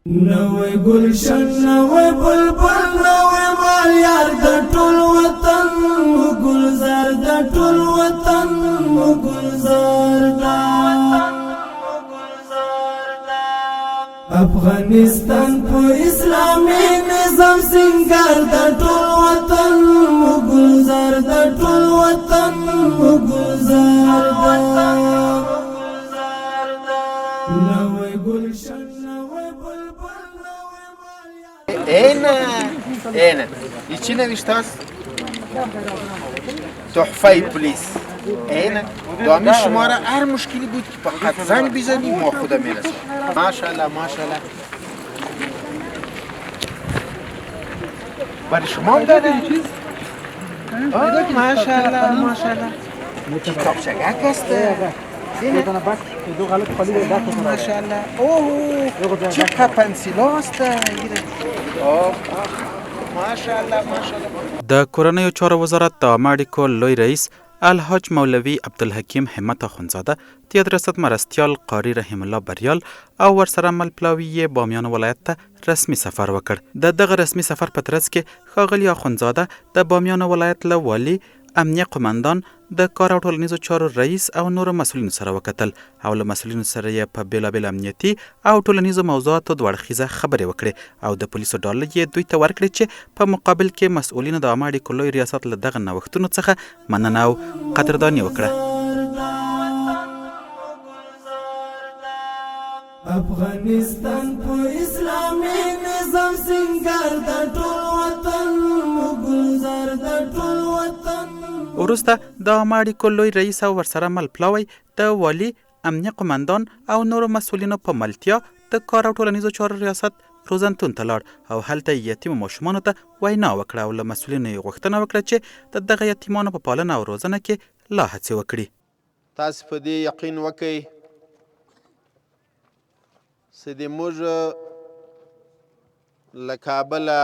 نوې گلشن نوې بلبل نوې مال یار د ټول وطن گلزار د ټول وطن گلزار دا افغانستان په اسلامي نظام سنگار د ټول وطن گلزار د ټول وطن گلزار دا نوې گلشن هنا içine viştas تحفه پلیس هنا دامی شماره هر مشکلی بود که فقط زنگ بزنی ما خدا میرسه ماشاءالله ماشاءالله برای شما هم داده چیز ماشاءالله ماشاءالله کتاب چگه هسته ماشاءالله اوه چقدر پنسیلا هسته ماشاءالله ماشاءالله د کورنیو چارو وزارت د امریکا لوی رئیس الحاج مولوی عبدالحکیم همت اخوندزاده تیاد رسد مرستیال قاری رحم الله بریال او ورسره مل پلاوی بامیان ولایت ته رسمي سفر وکړ. د دغه رسمي سفر په ترڅ کې ښاغلي اخوندزاده د بامیان ولایت له والي امنیه قماندان د کار او ټولنیزو چارو رئیس او نورو مسؤلینو سره وکتل او له مسؤلینو سره یې په بیلابیل امنیتي او ټولنیزو موضوعاتو د اړخیزه خبرې وکړې او د پولیسو ډالۍ یې دوی ته ورکړې چې په مقابل کې مسؤلینو د امریکا لوی ریاست له دغه نوښتونو څخه مننه او قدرداني وکړه. افغانستان په اسلامي نظام سنگار د ټول وطن گلزار د ټول وطن. وروسته د امریکا لوی رئیس او ورسره مل پلاوی د والي امنیه قماندان او نورو مسؤلینو په ملتیا د کار او ټولنیزو چارو ریاست روزنتون ته لاړ او هلته یتیمو ماشومانو ته وینا وکړه او له مسؤلینو یې غوښتنه وکړه چې د دغه یتیمانو په پالنه او روزنه کې لا هڅې وکړي. تاسو په دې یقین وکئ چې د موږ له کابله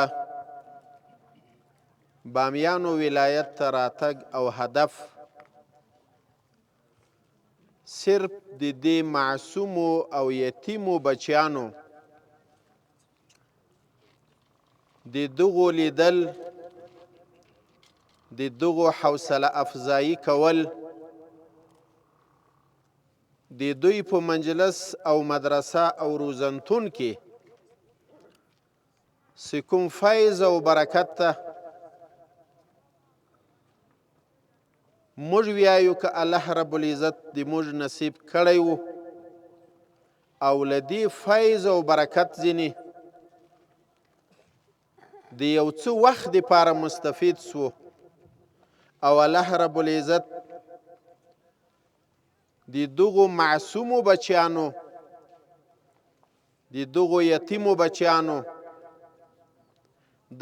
بامیانو ولایت ته راتګ او هدف صرف د دې معصومو او یتیمو بچیانو د دغو لیدل د دغو حوصله افزایی کول د دوی په مجلس او مدرسه او روزنتون کې چې کوم فیض او برکت ته موږ ویایو که الله رب العزت د موږ نصیب کړی و او له دې فیض او برکت ځینې د یو څه وخت دپاره مستفید سو او الله رب العزت د دغو معصومو بچیانو د دغو یتیمو بچیانو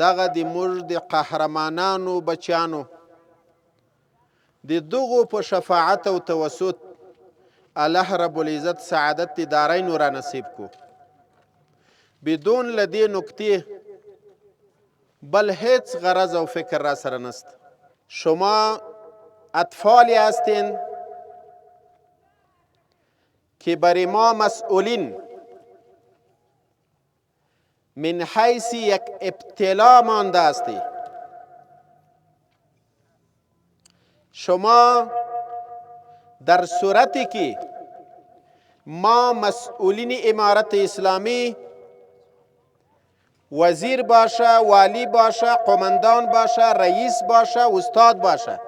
دغه د موږ د قهرمانانو بچیانو د دغو په شفاعت او توسط الله رب العزت سعادت د دارین را نصیب کو. بدون له دې نکتې بل هیڅ غرض او فکر را سره نست. شما اطفالی هستین که برای ما مسئولین من حیث یک ابتلا مانده استی. شما در صورتی که ما مسئولین امارت اسلامی وزیر باشه، والی باشه، قماندان باشه، رئیس باشه، استاد باشه،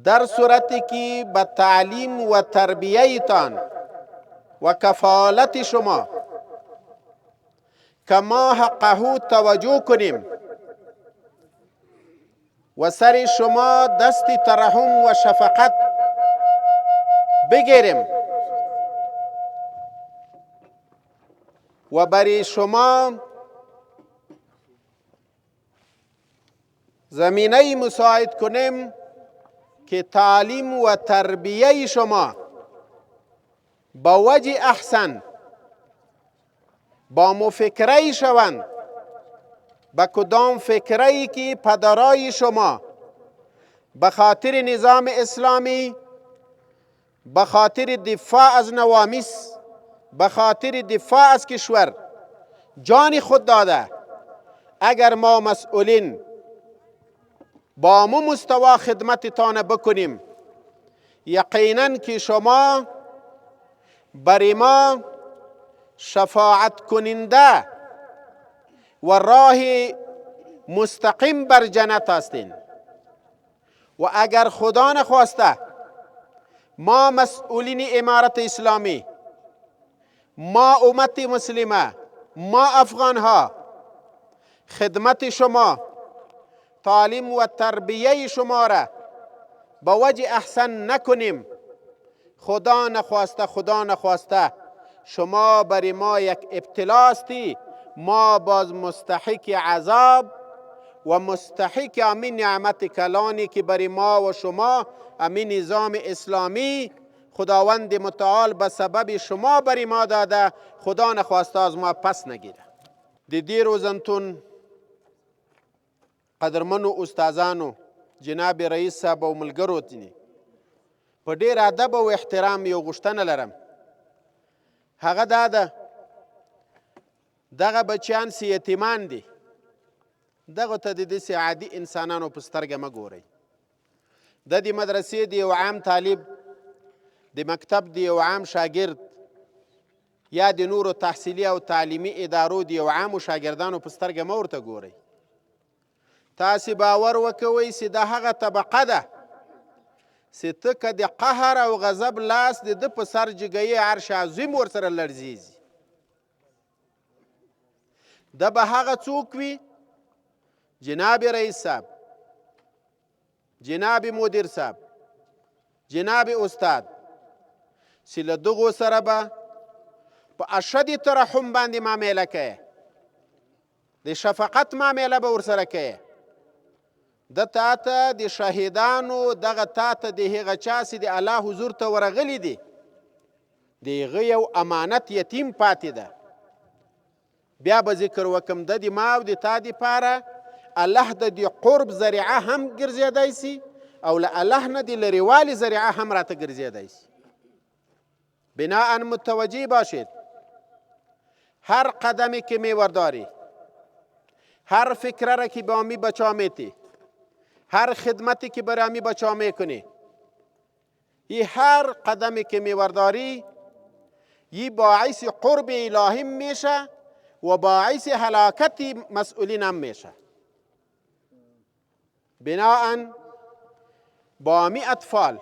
در صورتی که به تعلیم و تربیه‌تان و کفالت شما که ما حقه توجه کنیم و سر شما دست ترحم و شفقت بگیریم و برای شما زمینه مساعد کنیم که تعلیم و تربیه شما با وجه احسن با مفکره شوند به کدام فکره‌ای که پدرای شما به خاطر نظام اسلامی، به خاطر دفاع از نوامس، به خاطر دفاع از کشور جان خود داده. اگر ما مسئولین با مو مستوى خدمتتان بکنیم، یقینا که شما برای ما شفاعت کننده و راه مستقیم بر جنت هستین. و اگر خدا نخواسته ما مسئولین امارت اسلامی، ما امت مسلمه، ما افغان ها خدمت شما، تعلیم و تربیه شما را به وجه احسن نکنیم، خدا نخواسته شما برای ما یک ابتلا هستی، ما باز مستحق عذاب و مستحق امین نعمت کلانی که برای ما و شما امین نظام اسلامی خداوند متعال به سبب شما برای ما داده، خدا نخواسته از ما پس نگیره. دی روزنتون قدرمنو استادانو جناب رئیس صاحب او ملګرو ته په ډیر ادب او احترام یو غوښتنه لرم. هغه دا ده دغه بچیان چې یتیمان دي، دغه ته د داسې عادي انسانانو په سترګه مه ګورئ. د دې مدرسې د یو عام طالب، د مکتب د یو عام شاګرد یا د نورو تحصیلي او تعلیمي ادارو د یو عامو شاګردانو په سترګه مه ورته ګورئ. تاسې باور وکوئ چې دا هغه طبقه ده چې ته که د قهر او غضب لاس د ده په سر جګوي، عرش عظیم ورسره لړزیږي. ده به هغه څوک وي جناب رئیس صاحب، جناب مدیر صاحب، جناب استاد، چې له دغو سره به په اشد ترحم باندې معامله کوي، د شفقت معامله به ورسره کوي. د تا ته د شهیدانو دغه تا ته د هغه چا چې د الله حضور ته ورغلی دي، د هغه یو امانت یتیم پاتې ده. بیا به ذکر وکم د دې ما او د تا دپاره الله د دې قرب ذریعه هم ګرځېدی سي او له الله نه د لرېوالي ذریعه هم راته ګرځېدی سي. بناء متوجه باشید، هر قدمی که میورداری، هر فکره را که با می بچا میتی، هر خدمتی که برای می بچا میکنی، این هر قدمی که میورداری این باعث قرب الهی میشه و باعث هلاکت مسئولین هم میشه. بناء با می اطفال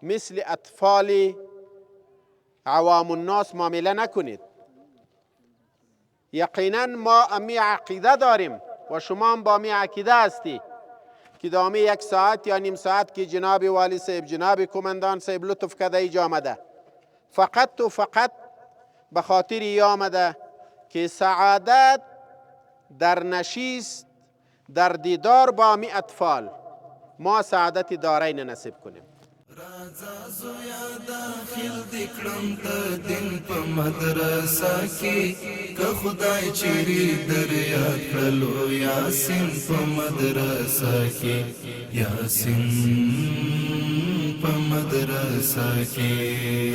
مثل اطفال عوام الناس معامله نکنید. یقینا ما امی عقیده داریم و شما هم با می عقیده هستی که دامی 1 ساعت یا نیم ساعت که جناب والی صاحب، جناب کماندان صاحب لطف کرده ایجا آمده، فقط و فقط به خاطر ای آمده که سعادت در نشیست، در دیدار با می اطفال ما سعادت دارین نصیب کنیم. راځه زویا داخل دې کړم ته دین په مدرسه کې، که خدای چیرې در یاد کړلو یاسین په مدرسه کې، یاسین په مدرسه کې.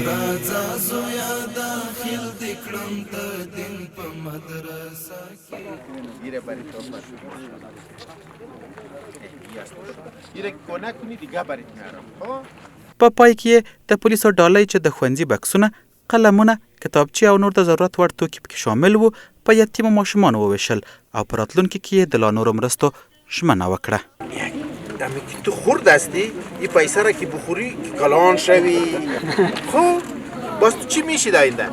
راځه زویا داخل دې کړم ته دین په مدرسه کې. په پای کې د پولیسو ډالۍ چې د ښوونځي بکسونه، قلمونه، کتابچې او نور د ضرورت وړ توکي پکې شامل وو په یتیمو ماشومانو وویشل او په راتلونکي کې یې د لا نورو مرستو ژمنه وکړه. دمی که تو خورد هستی این پیسه را که بخوری کلان شوی. خب باز تو چی میشی داینده؟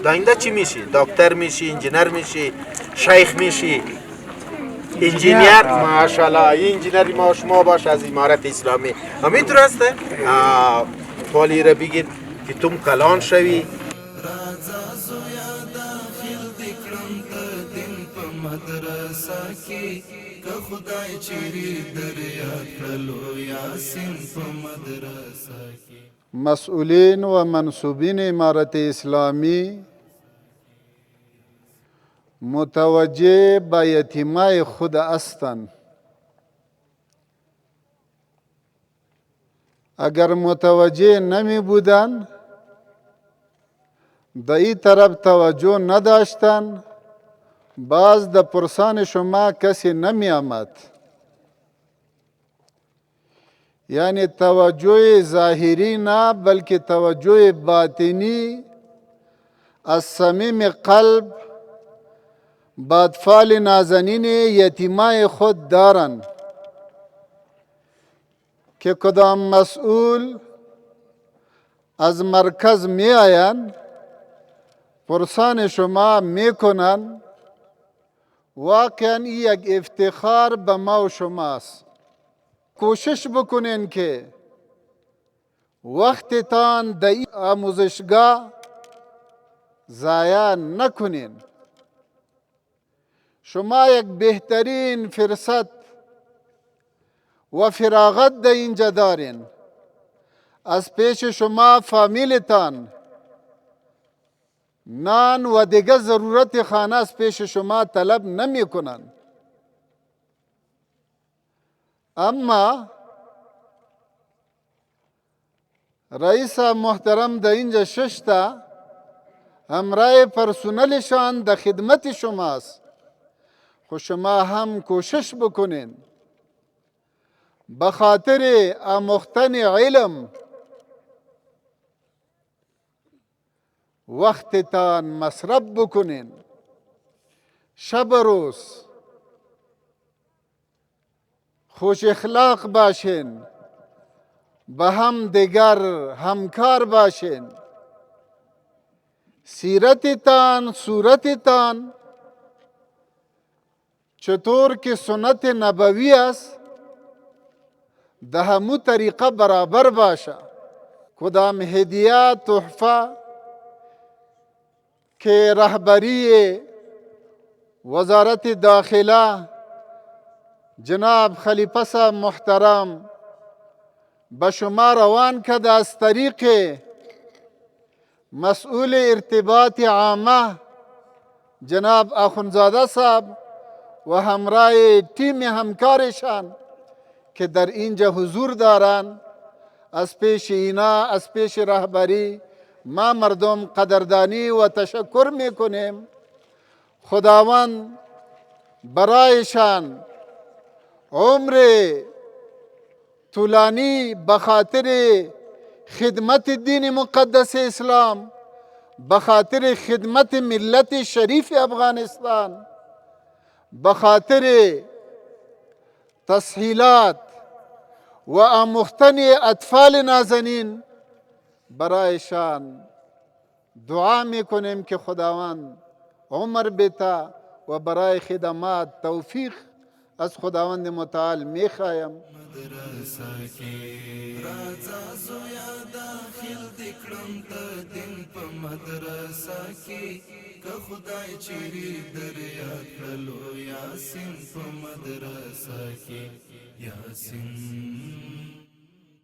داینده چی میشی؟ دکتر میشی، انجینر میشی، شیخ میشی، انجینیر. ماشاءالله این انجینری ما شما باش از امارت اسلامی همین درسته؟ فالی را بگید که تم کلان شوی. راځه زویا داخل دې کړم ته دین په مدرسه کې، که خدای چیرې در یاد کړلو یاسین په مدرسه کې. مسئولین و منصوبین امارت اسلامی متوجه به یتیمای خود هستند. اگر متوجه نمی بودند در این طرف توجه نداشتن. باز در پرسان شما کسی نمی آمد. یعنی توجه ظاهری نه، بلکه توجه باطنی از صمیم قلب به اطفال نازنین یتیمای خود دارند که کدام مسئول از مرکز می آیند، پرسان شما می کنند. واقعا یک افتخار به ما و شماست. کوشش بکنین که وقتتان در این آموزشگاه ضایع نکنین. شما یک بهترین فرصت و فراغت در اینجا دارین. از پیش شما فامیلتان نان و دیگه ضرورت خانه از پیش شما طلب نمی کنند. اما رئیس محترم در اینجا 6 تا همراه پرسونلشان در خدمت شماست. خو شما هم کوشش بکنین به خاطر آموختن علم وقتتان مصرف بکنین. شب و روز خوش اخلاق باشین، به هم دیگر همکار باشین. سیرتتان، صورتتان چطور که سنت نبوی است ده همو طریقه برابر باشه. کدام هدیه تحفه که رهبری وزارت داخله جناب خلیفه صاحب محترم به شما روان کرده از طریق مسئول ارتباط عامه جناب آخوندزاده صاحب و همراه تیم همکارشان که در اینجا حضور دارند، از پیش اینا، از پیش رهبری ما مردم قدردانی و تشکر میکنیم. خداوند برایشان عمر طولانی به خاطر خدمت دین مقدس اسلام، به خاطر خدمت ملت شریف افغانستان، به خاطر تسهیلات و آموختن اطفال نازنین برایشان دعا میکنیم که خداوند عمر بده و برای خدمات توفیق از خداوند متعال میخوایم. مدرسه کې راځه زویا داخل دکړم ته دین په مدرسه کې که خدای چیرې در یاد کړلو یاسین په مدرسه کې یاسین